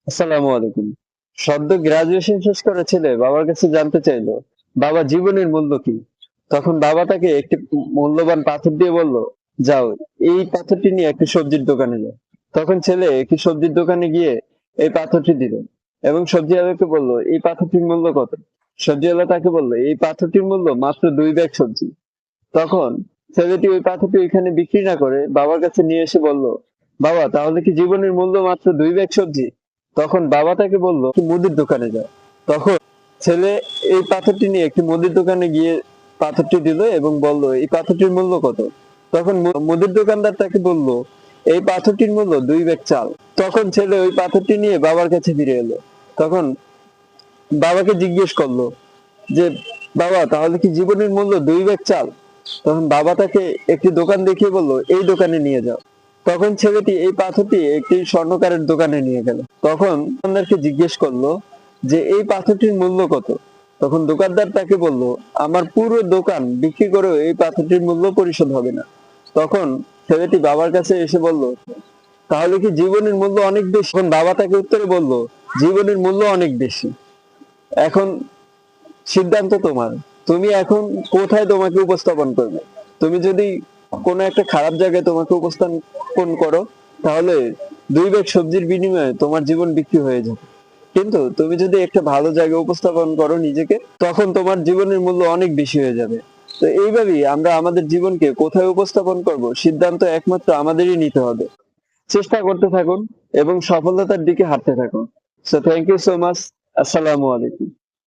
আসসালামু আলাইকুম। সদ্য গ্রাজুয়েশন শেষ করা ছেলে বাবার কাছে জানতে চাইলো, বাবা জীবনের মূল্য কি? তখন বাবা তাকে একটি মূল্যবান পাথর দিয়ে বলল, যাও, এই পাথরটি নিয়ে একটি সবজির দোকানে যাও। তখন ছেলে একটি সবজির দোকানে গিয়ে এই পাথরটি দিল এবং সবজিওয়ালাকে বলল, এই পাথরটির মূল্য কত? সবজিওয়ালা তাকে বলল, এই পাথরটির মূল্য মাত্র 2 ব্যাগ সবজি। তখন ছেলেটি ওই পাথরটি ওইখানে বিক্রি না করে বাবার কাছে নিয়ে এসে বলল, বাবা, তাহলে কি জীবনের মূল্য মাত্র 2 ব্যাগ সবজি? তখন বাবা তাকে বলল, "তুই মুদির দোকানে যা।" তখন ছেলে এই পাথরটি নিয়ে একটি মুদির দোকানে গিয়ে পাথরটি দিল এবং বলল, এই পাথরটির মূল্য কত? তখন মুদির দোকানদার তাকে বলল, এই পাথরটির মূল্য 2 ব্যাগ চাল। তখন ছেলে ওই পাথরটি নিয়ে বাবার কাছে ফিরে এলো। তখন বাবাকে জিজ্ঞেস করলো যে, বাবা, তাহলে কি জীবনের মূল্য 2 ব্যাগ চাল? তখন বাবা তাকে একটি দোকান দেখিয়ে বলল, এই দোকানে নিয়ে যাও। তখন ছেলেটি এই পাথরটি একটি স্বর্ণকারের দোকানে নিয়ে গেল। তখন দোকানদারকে জিজ্ঞেস করলো যে, এই পাথরটির মূল্য কত? তখন দোকানদার তাকে বলল, আমার পুরো দোকান বিক্রি করেও এই পাথরটির মূল্য পরিশোধ হবে না। তখন ছেলেটি বাবার কাছে এসে বলল, তাহলে কি জীবনের মূল্য অনেক বেশি? তখন বাবা তাকে উত্তরে বলল, জীবনের মূল্য অনেক বেশি। এখন সিদ্ধান্ত তোমার। তুমি এখন কোথায় তোমাকে উপস্থাপন করবে? তুমি যদি কোনো একটা খারাপ জায়গায় তোমাকে উপস্থাপন করো, তাহলে 2 ব্যাগ সবজির বিনিময়ে তোমার জীবন বিক্রি হয়ে যাবে। কিন্তু তুমি যদি একটা ভালো জায়গায় উপস্থাপন করো নিজেকে, তখন তোমার জীবনের মূল্য অনেক বেশি হয়ে যাবে। তো এইভাবেই আমরা আমাদের জীবনকে কোথায় উপস্থাপন করব, সিদ্ধান্ত একমাত্র আমাদেরই নিতে হবে। চেষ্টা করতে থাকুন এবং সফলতার দিকে হাঁটতে থাকুন। So thank you so much. আসসালামু আলাইকুম।